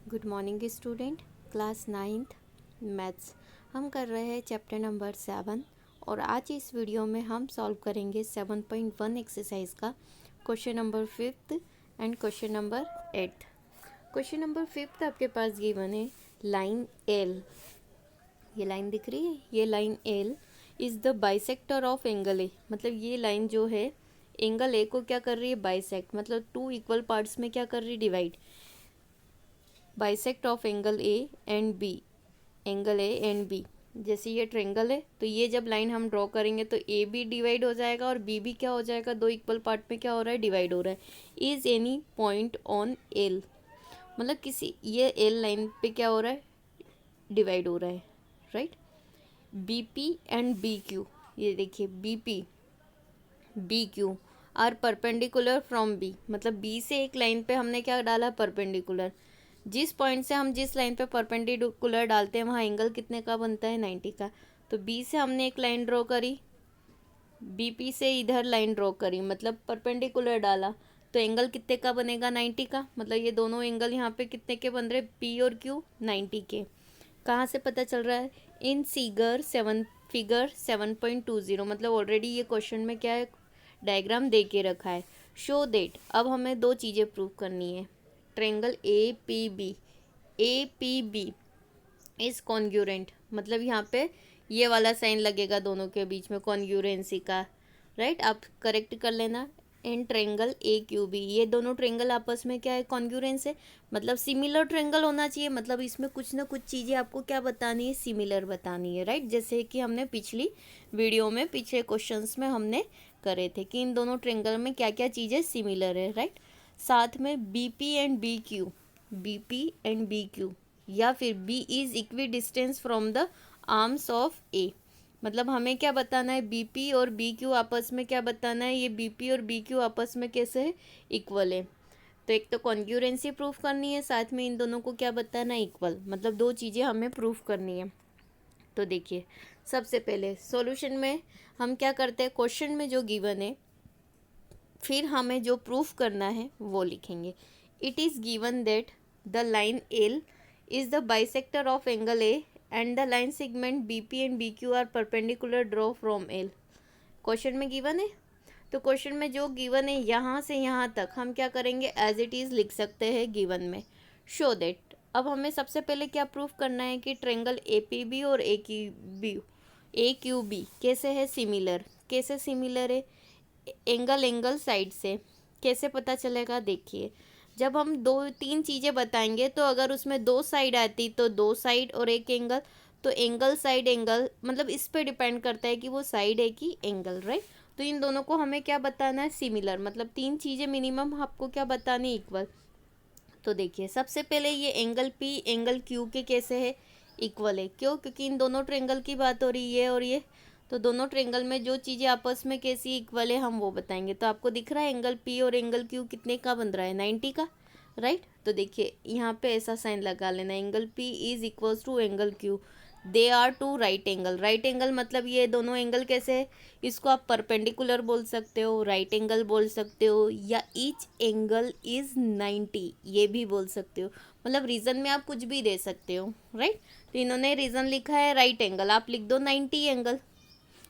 Good morning student. Class 9th maths हम कर रहे हैं चैप्टर नंबर 7 और आज इस वीडियो में हम सॉल्व करेंगे 7.1 एक्सरसाइज का question number 5th and question number 8th। Question number 5th आपके पास गिवन है लाइन एल। ये लाइन दिख रही है, ये line L is the bisector of angle ए। मतलब ये लाइन जो है एंगल ए को क्या कर रही है, बाइसेक्ट, मतलब टू इक्वल पार्ट्स में क्या कर रही है, divide. Bisect of angle A and B, angle A and B. जैसे ये ट्रेंगल है तो ये जब लाइन हम ड्रॉ करेंगे तो ए भी डिवाइड हो जाएगा और बी भी क्या हो जाएगा, दो इक्वल पार्ट में क्या हो रहा है, डिवाइड हो रहा है। Is any point on L, मतलब किसी ये एल लाइन पे क्या हो रहा है, डिवाइड हो रहा है, right. B P and B Q, ये देखिए B P B Q are perpendicular from B, मतलब बी से एक लाइन पे हमने क्या डाला, परपेंडिकुलर। जिस पॉइंट से हम जिस लाइन पे परपेंडिकुलर डालते हैं वहाँ एंगल कितने का बनता है, 90 का। तो बी से हमने एक लाइन ड्रॉ करी, बीपी से इधर लाइन ड्रॉ करी, मतलब परपेंडिकुलर डाला, तो एंगल कितने का बनेगा, 90 का। मतलब ये दोनों एंगल यहाँ पे कितने के बन रहे, पी और क्यू 90 के। कहाँ से पता चल रहा है, इन फिगर 7.20, मतलब ऑलरेडी ये क्वेश्चन में क्या है, डायग्राम दे के रखा है। शो देट, अब हमें दो चीज़ें प्रूव करनी है। Triangle A P B is congruent, मतलब यहाँ पे ये वाला साइन लगेगा दोनों के बीच में कॉन्ग्यूरेंसी का, राइट। आप करेक्ट कर लेना। And triangle A Q B, ये दोनों ट्रेंगल आपस में क्या है, कॉन्ग्यूरेंस है, मतलब सिमिलर ट्रेंगल होना चाहिए। मतलब इसमें कुछ ना कुछ चीज़ें आपको क्या बतानी है, सिमिलर बतानी है, राइट। जैसे कि हमने पिछली वीडियो में, पिछले क्वेश्चंस में हमने करे थे कि इन दोनों ट्रेंगल में क्या क्या चीज़ें सिमिलर है, राइट। साथ में B P and B Q या फिर B is equidistance from the arms of A, मतलब हमें क्या बताना है, बीपी और बी क्यू आपस में क्या बताना है, ये बीपी और बी क्यू आपस में कैसे है, इक्वल है। तो एक तो कॉन्ग्यूरेंसी प्रूफ करनी है, साथ में इन दोनों को क्या बताना है, इक्वल, मतलब दो चीज़ें हमें प्रूफ करनी है। तो देखिए सबसे पहले सॉल्यूशन में हम क्या करते हैं, क्वेश्चन में जो गिवन है फिर हमें जो प्रूफ करना है वो लिखेंगे। It is given that the line L is the bisector of angle A and the line segment B P and B Q are perpendicular draw from L. Question में गिवन है, तो क्वेश्चन में जो given है यहाँ से यहाँ तक हम क्या करेंगे, एज इट इज़ लिख सकते हैं गिवन में। शो दैट, अब हमें सबसे पहले क्या प्रूफ करना है कि ट्रेंगल ए पी बी और ए क्यू बी कैसे है, सिमिलर। कैसे सिमिलर है, एंगल साइड से। कैसे पता चलेगा, देखिए जब हम दो तीन चीज़ें बताएंगे तो अगर उसमें दो साइड आती तो दो साइड और एक एंगल, तो एंगल साइड एंगल, मतलब इस पे डिपेंड करता है कि वो साइड है कि एंगल, राइट। तो इन दोनों को हमें क्या बताना है, सिमिलर, मतलब तीन चीज़ें मिनिमम आपको क्या बतानी, इक्वल। तो देखिए सबसे पहले ये एंगल पी एंगल क्यू के कैसे है, इक्वल है। क्यों, क्योंकि इन दोनों ट्रेंगल की बात हो रही है और ये, तो दोनों ट्रेंगल में जो चीज़ें आपस में कैसी इक्वल है हम वो बताएंगे। तो आपको दिख रहा है एंगल पी और एंगल क्यू कितने का बन रहा है, 90 का, राइट। तो देखिए यहाँ पे ऐसा साइन लगा लेना, angle P is equals to angle Q, they are two right angle. Right angle मतलब ये दोनों एंगल कैसे है, इसको आप परपेंडिकुलर बोल सकते हो, राइट एंगल बोल सकते हो, या ईच एंगल इज 90 ये भी बोल सकते हो। मतलब रीज़न में आप कुछ भी दे सकते हो, राइट। तो इन्होंने रीज़न लिखा है राइट एंगल, आप लिख दो 90 एंगल,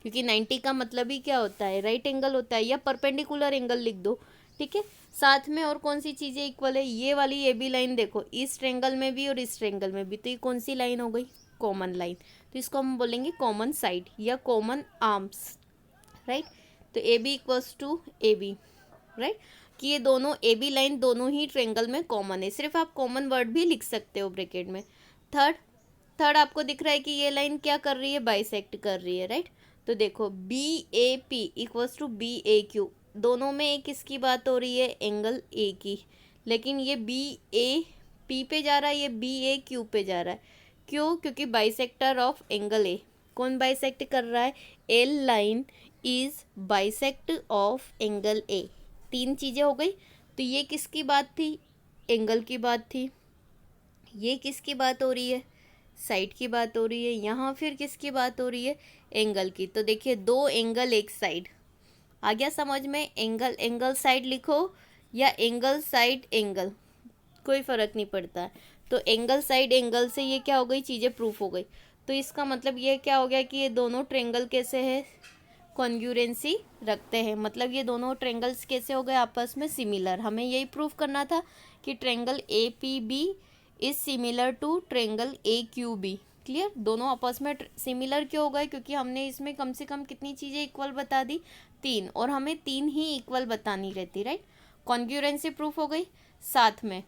क्योंकि 90 का मतलब ही क्या होता है, राइट एंगल होता है, या परपेंडिकुलर एंगल लिख दो, ठीक है। साथ में और कौन सी चीज़ें इक्वल है, ये वाली ये भी लाइन देखो, इस ट्रेंगल में भी और इस ट्रेंगल में भी, तो ये कौन सी लाइन हो गई, कॉमन लाइन। तो इसको हम बोलेंगे कॉमन साइड या कॉमन आर्म्स, राइट। तो A B equals to A B, right, कि ये दोनों ए बी लाइन दोनों ही ट्रेंगल में कॉमन है। सिर्फ आप कॉमन वर्ड भी लिख सकते हो ब्रैकेट में। थर्ड थर्ड आपको दिख रहा है कि ये लाइन क्या कर रही है, बाइसेक्ट कर रही है, राइट। तो देखो B A P equals to B A Q, दोनों में एक किसकी बात हो रही है, एंगल ए की, लेकिन ये बी ए पी पे जा रहा है, ये बी ए क्यू पे जा रहा है। क्यों, क्योंकि बाइसेक्टर ऑफ एंगल ए, कौन बाइसेक्ट कर रहा है, L line is bisect of angle ए। तीन चीज़ें हो गई। तो ये किसकी बात थी, एंगल की बात थी। ये किसकी बात हो रही है, साइड की बात हो रही है। यहाँ फिर किसकी बात हो रही है, एंगल की। तो देखिए दो एंगल एक साइड, आ गया समझ में, एंगल साइड लिखो या एंगल साइड एंगल, कोई फ़र्क नहीं पड़ता है। तो एंगल साइड एंगल से ये क्या हो गई, चीज़ें प्रूफ हो गई। तो इसका मतलब ये क्या हो गया कि ये दोनों ट्रेंगल कैसे है, कॉन्ग्रुएंसी रखते हैं। मतलब ये दोनों ट्रेंगल्स कैसे हो गए, आपस में सिमिलर। हमें यही प्रूफ करना था कि triangle A P B is similar to triangle A Q B. Clear, दोनों आपस में सिमिलर क्यों हो गए, क्योंकि हमने इसमें कम से कम कितनी चीज़ें इक्वल बता दी, 3, और हमें 3 ही इक्वल बतानी रहती, राइट। कॉन्ग्रुएंसी प्रूफ हो गई। साथ में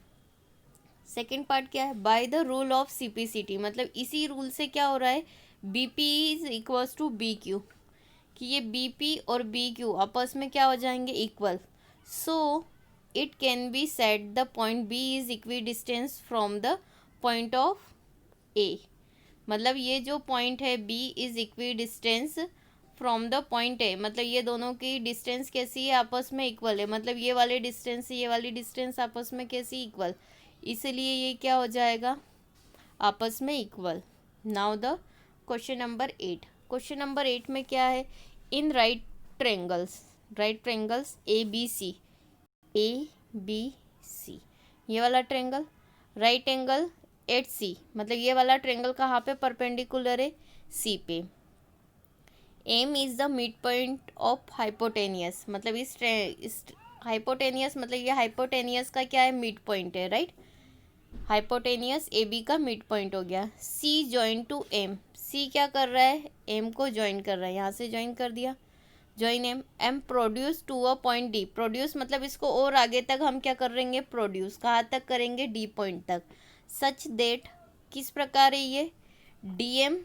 सेकेंड पार्ट क्या है, by the rule of CPCT, मतलब इसी रूल से क्या हो रहा है, B P is equals to B Q, कि ये बी पी और बी क्यू आपस में क्या हो जाएंगे, equal. So it can be said the point B is equidistance from the point of A. मतलब ये जो पॉइंट है B is equidistance from the point A, मतलब ये दोनों की डिस्टेंस कैसी है, आपस में इक्वल है। मतलब ये वाले डिस्टेंस ये वाली डिस्टेंस आपस में कैसी, इक्वल, इसलिए ये क्या हो जाएगा, आपस में equal. Now the question number 8। Question number 8 में क्या है, in right triangles A B C, ये वाला triangle, right angle at C, मतलब ये वाला ट्रेंगल कहाँ पे परपेंडिकुलर है, सी पे। M is the mid point of hypotenuse, मतलब इस हाइपोटेनियस, मतलब ये हाइपोटेनियस का क्या है, मिड पॉइंट है, राइट। हाइपोटेनियस ए बी का मिड पॉइंट हो गया। C join to M, C क्या कर रहा है, एम को ज्वाइन कर रहा है, यहाँ से ज्वाइन कर दिया, join M. M produce to a point D, produce मतलब इसको और आगे तक हम क्या करेंगे, प्रोड्यूस, कहाँ तक करेंगे, डी पॉइंट तक। सच देट, किस प्रकार है ये, D M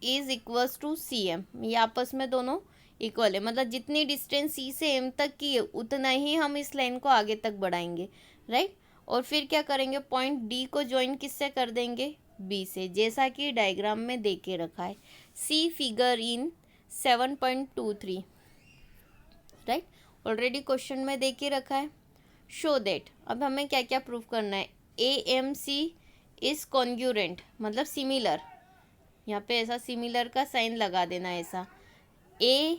is equals to C M, ये आपस में दोनों इक्वल है। मतलब जितनी डिस्टेंस सी से एम तक की है उतना ही हम इस लाइन को आगे तक बढ़ाएंगे, राइट। और फिर क्या करेंगे, पॉइंट डी को ज्वाइन किससे कर देंगे, बी से, जैसा कि डायग्राम में दे के रखा है, see figure in 7.23, right. Already question में दे के रखा है। शो दैट, अब हमें क्या क्या प्रूफ करना है, A M C is congruent, मतलब सिमिलर, यहाँ पे ऐसा सिमिलर का साइन लगा देना, ऐसा ए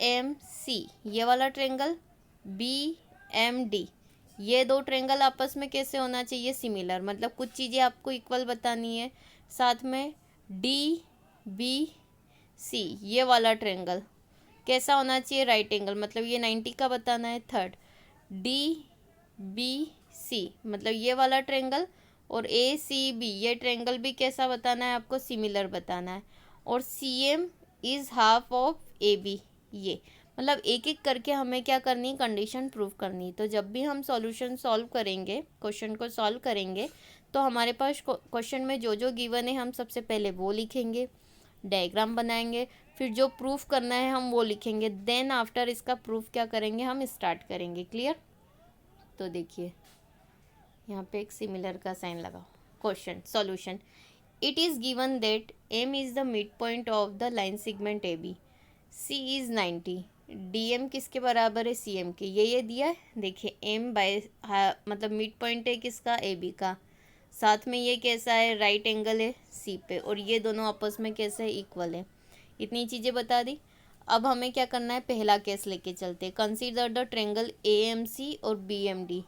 एम सी ये वाला ट्रेंगल, बी एम डी ये दो ट्रेंगल आपस में कैसे होना चाहिए, सिमिलर, मतलब कुछ चीज़ें आपको इक्वल बतानी है। साथ में डी बी सी ये वाला ट्रेंगल कैसा होना चाहिए, राइट एंगल, मतलब ये 90 का बताना है। थर्ड, डी बी सी मतलब ये वाला ट्रेंगल, और ए सी बी ये ट्रेंगल भी कैसा बताना है आपको, सिमिलर बताना है। और C M is half of A B, ये मतलब एक एक करके हमें क्या करनी, कंडीशन प्रूव करनी। तो जब भी हम सॉल्यूशन सॉल्व करेंगे, क्वेश्चन को सॉल्व करेंगे, तो हमारे पास क्वेश्चन में जो जो गिवन है हम सबसे पहले वो लिखेंगे, डायग्राम बनाएंगे, फिर जो प्रूफ करना है हम वो लिखेंगे, देन आफ्टर इसका प्रूफ क्या करेंगे, हम स्टार्ट करेंगे। क्लियर। तो देखिए यहाँ पे एक सिमिलर का साइन लगाओ। Question solution, it is given that M is the mid point of the line segment A B, C is 90, D M किसके बराबर है, सी एम के, ये दिया है। देखिए एम बाय मतलब मिड पॉइंट है किसका, ए बी का, साथ में ये कैसा है, राइट एंगल है सी पे, और ये दोनों आपस में कैसे है, इक्वल है। इतनी चीज़ें बता दी। अब हमें क्या करना है, पहला केस लेके चलते। Consider the triangle A M C और B M D,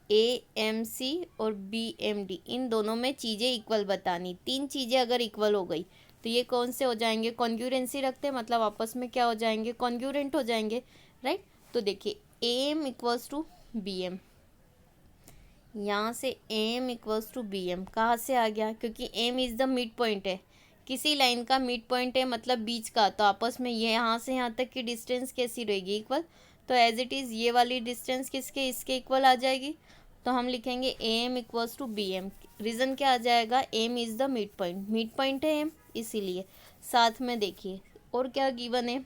A M C और बी एम डी इन दोनों में चीज़ें इक्वल बतानी। 3 चीज़ें अगर इक्वल हो गई तो ये कौन से हो जाएंगे, कॉन्ग्रुएंसी रखते हैं, मतलब आपस में क्या हो जाएंगे, कॉन्ग्रुएंट हो जाएंगे, राइट। तो देखिए A M equals to B M, यहाँ से M equals to B M कहाँ से आ गया, क्योंकि M is the mid point है, किसी लाइन का मिड पॉइंट है मतलब बीच का, तो आपस में ये यहाँ से यहाँ तक की डिस्टेंस कैसी रहेगी, इक्वल। तो एज इट इज़ ये वाली डिस्टेंस किसके, इसके इक्वल आ जाएगी। तो हम लिखेंगे A M equals to B M, reason क्या आ जाएगा, M is the mid point है एम, इसीलिए। साथ में देखिए और क्या गिवन है,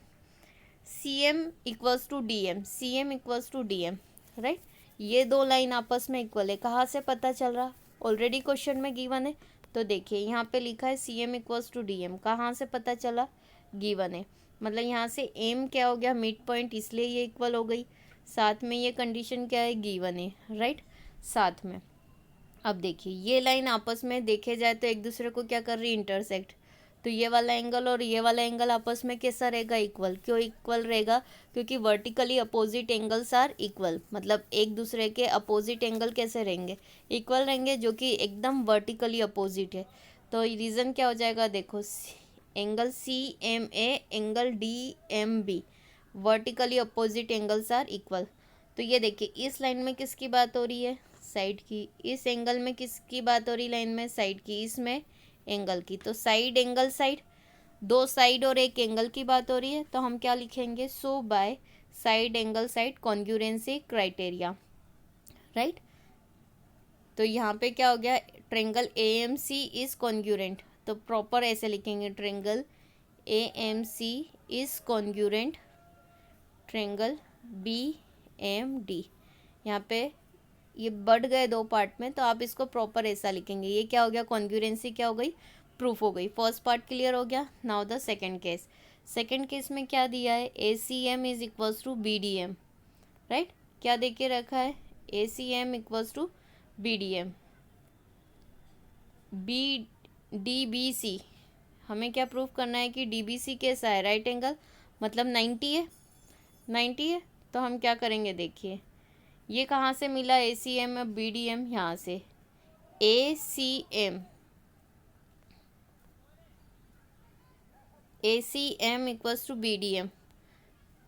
C M equals to D M, C M equals to D M, right. ये दो लाइन आपस में इक्वल है, कहाँ से पता चल रहा, ऑलरेडी क्वेश्चन में गिवन है। तो देखिए यहाँ पे लिखा है C M equals to D M, कहाँ से पता चला, गिवन है, मतलब यहाँ से एम क्या हो गया, मिड पॉइंट, इसलिए ये इक्वल हो गई। साथ में ये कंडीशन क्या है, गिवन है, राइट। साथ में अब देखिए ये लाइन आपस में देखे जाए तो एक दूसरे को क्या कर रही है, इंटरसेक्ट, तो ये वाला एंगल और ये वाला एंगल आपस में कैसा रहेगा, इक्वल। क्यों इक्वल रहेगा, क्योंकि vertically opposite angles are equal, मतलब एक दूसरे के अपोजिट एंगल कैसे रहेंगे, इक्वल रहेंगे, जो कि एकदम वर्टिकली अपोजिट है। तो रीज़न क्या हो जाएगा, देखो angle C M A angle D M B vertically opposite angles are equal. तो ये देखिए इस लाइन में किसकी बात हो रही है, साइड की। इस एंगल में किसकी बात हो रही लाइन में, साइड की। इसमें एंगल की। तो साइड एंगल साइड, दो साइड और एक एंगल की बात हो रही है, तो हम क्या लिखेंगे, so by side angle side congruency criteria, right. तो यहाँ पे क्या हो गया, triangle A M C is congruent, तो प्रॉपर ऐसे लिखेंगे, triangle A M C is congruent triangle B M D. यहाँ पे ये बढ़ गए दो पार्ट में, तो आप इसको प्रॉपर ऐसा लिखेंगे। ये क्या हो गया, कॉन्ग्रुएंसी क्या हो गई, प्रूफ हो गई। फर्स्ट पार्ट क्लियर हो गया। Now the second case. Second case में क्या दिया है, A C M is equals to B D M, right. क्या दे के रखा है, A C M equals to B D M. B D B C, हमें क्या प्रूफ करना है कि डी बी सी कैसा है, राइट एंगल, मतलब 90 है, 90 है। तो हम क्या करेंगे, देखिए ये कहाँ से मिला, ए सी एम और बी डी एम, यहाँ से A C M equals to B D M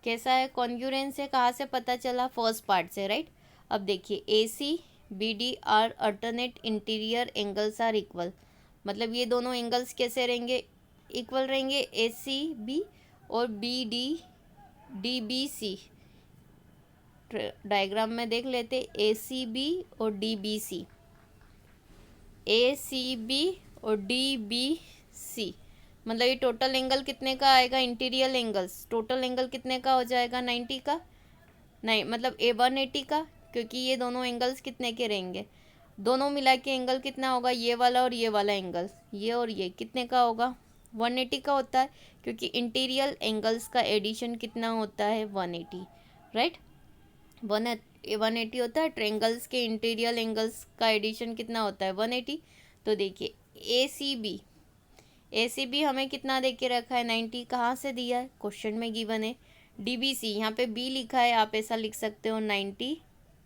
कैसा है, कॉन्ग्रुएंस है। कहाँ से पता चला, फर्स्ट पार्ट से, राइट। अब देखिए A C B D are alternate interior angles are equal, मतलब ये दोनों एंगल्स कैसे रहेंगे, इक्वल रहेंगे। ए सी बी और B D D B C, diagram में देख लेते, ए सी बी और D B C, A C B और डी बी सी, मतलब ये टोटल एंगल कितने का आएगा, इंटीरियर एंगल्स टोटल एंगल कितने का हो जाएगा, 90 का, नहीं मतलब ए 180 का, क्योंकि ये दोनों एंगल्स कितने के रहेंगे, दोनों मिला के एंगल कितना होगा, ये वाला और ये वाला एंगल, ये और ये कितने का होगा, 180 का होता है, क्योंकि इंटीरियर एंगल्स का एडिशन कितना होता है, 180, राइट। 180 होता है, ट्रेंगल्स के इंटीरियर एंगल्स का एडिशन कितना होता है, 180। तो देखिए ए सी बी हमें कितना दे के रखा है, 90। कहाँ से दिया है, क्वेश्चन में गिवन है। डी बी सी, यहाँ पे बी लिखा है, आप ऐसा लिख सकते हो 90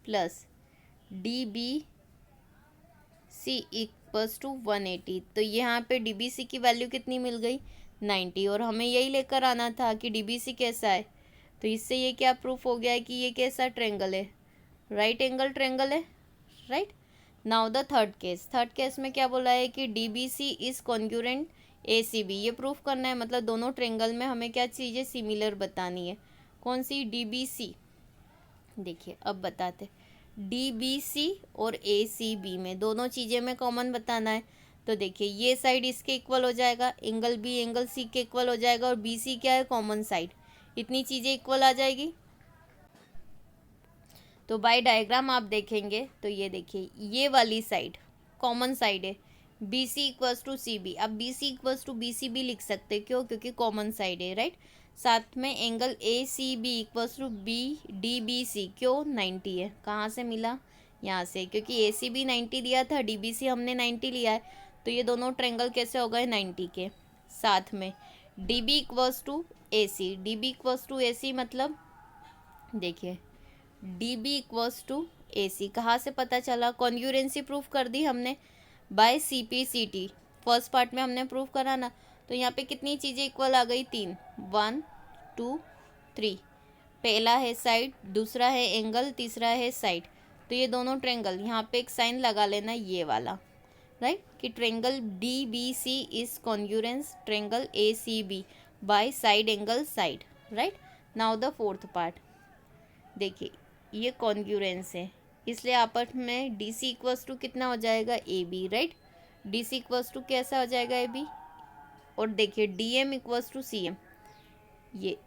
plus D B C equals to 180। तो यहाँ पे डी बी सी की वैल्यू कितनी मिल गई, 90, और हमें यही लेकर आना था कि डी बी सी कैसा है। तो इससे ये क्या प्रूफ हो गया है कि ये कैसा ट्रेंगल है, राइट एंगल ट्रेंगल है, right. Now the third case. Third case में क्या बोला है कि D B C is congruent A C B, ये प्रूफ करना है, मतलब दोनों ट्रेंगल में हमें क्या चीज़ें सिमिलर बतानी है। कौन सी, डी बी सी, देखिए अब बताते, डी बी सी और ए सी बी में दोनों चीज़ें में कॉमन बताना है। तो देखिए ये साइड इसके इक्वल हो जाएगा, एंगल बी एंगल सी के इक्वल हो जाएगा, और बी सी क्या है, कॉमन साइड, इतनी चीज़ें इक्वल आ जाएगी। तो बाय डायग्राम आप देखेंगे तो ये देखिए ये वाली साइड कॉमन साइड है, B C equals to C B. अब B C equals to B C भी लिख सकते, क्यों, क्योंकि कॉमन साइड है, राइट। साथ में angle A C B equals to B D B C, क्यों, 90 है। कहाँ से मिला, यहाँ से, क्योंकि ए सी बी 90 दिया था, डी बी सी हमने 90 लिया है, तो ये दोनों ट्रेंगल कैसे हो गए, 90 के। साथ में D B equals to A C, D B equals to A C मतलब देखिए D B equals to A C, कहाँ से पता चला, कॉन्ग्रुएंसी प्रूफ कर दी हमने by C P C T, first part में हमने प्रूफ करा ना। तो यहाँ पे कितनी चीज़ें इक्वल आ गई, 3, 1 2 3, पहला है साइड, दूसरा है एंगल, तीसरा है साइड। तो ये दोनों ट्रेंगल, यहाँ पे एक साइन लगा लेना ये वाला, राइट, कि triangle D B C is congruence triangle A C B by side angle side, right. Now the fourth part, देखिए ये कॉन्ग्रुएंस है, इसलिए आपस में डी सी इक्वल्स टू कितना हो जाएगा, A B, right. D C equals to कैसा हो जाएगा, ए बी। और देखिए D M equals to C M, ये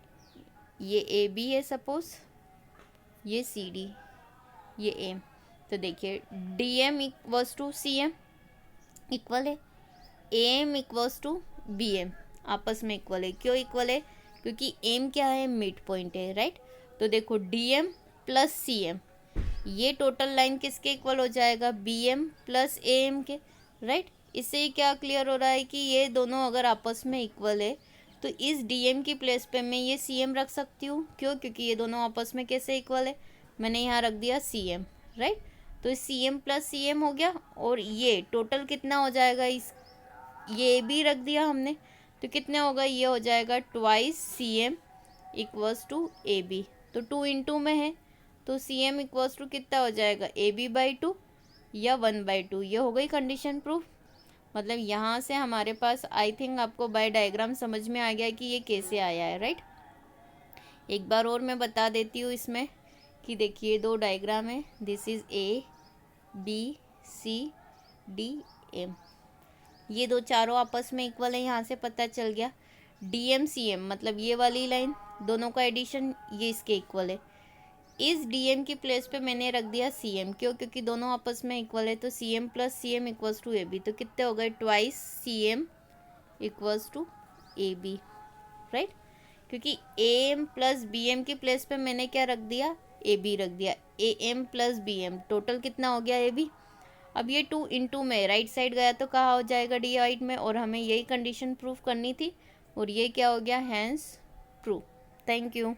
ए बी है सपोज, ये सी डी, ये एम। तो देखिए D M equals to C M equal है, A M equals to B M, आपस में इक्वल है। क्यों इक्वल है, क्योंकि एम क्या है, मिड पॉइंट है, राइट। तो देखो D M plus C M, ये टोटल लाइन किसके इक्वल हो जाएगा, B M plus A M के, राइट। इससे क्या क्लियर हो रहा है कि ये दोनों अगर आपस में इक्वल है तो इस DM की प्लेस पे मैं ये CM रख सकती हूँ। क्यों? क्योंकि ये दोनों आपस में कैसे इक्वल है, मैंने यहाँ रख दिया CM, राइट। तो CM प्लस CM हो गया, और ये टोटल कितना हो जाएगा, इस ये भी रख दिया हमने, तो कितने होगा, ये हो जाएगा twice CM equals to AB। तो 2 इंटू में है तो CM इक्वल्स टू कितना हो जाएगा, AB/2 या 1/2। ये हो गई कंडीशन प्रूफ। मतलब यहाँ से हमारे पास आई थिंक आपको बाय डायग्राम समझ में आ गया कि ये कैसे आया है, राइट। एक बार और मैं बता देती हूँ इसमें कि देखिए दो डायग्राम है, दिस इज ABCDM। ये दो चारों आपस में इक्वल है, यहाँ से पता चल गया। DMCM मतलब ये वाली लाइन, दोनों का एडिशन ये इसके इक्वल है। इस DM की प्लेस पे मैंने रख दिया CM। क्यों? क्योंकि दोनों आपस में इक्वल है। तो CM plus CM equals to AB। तो कितने हो गए, twice CM equals to AB, right. क्योंकि AM प्लस BM की प्लेस पे मैंने क्या रख दिया, AB रख दिया। AM प्लस BM टोटल कितना हो गया, AB। अब ये 2 इंटू में राइट साइड गया तो कहाँ हो जाएगा, डिवाइड में, और हमें यही कंडीशन प्रूफ करनी थी, और ये क्या हो गया, हैंस ट्रू। Thank you.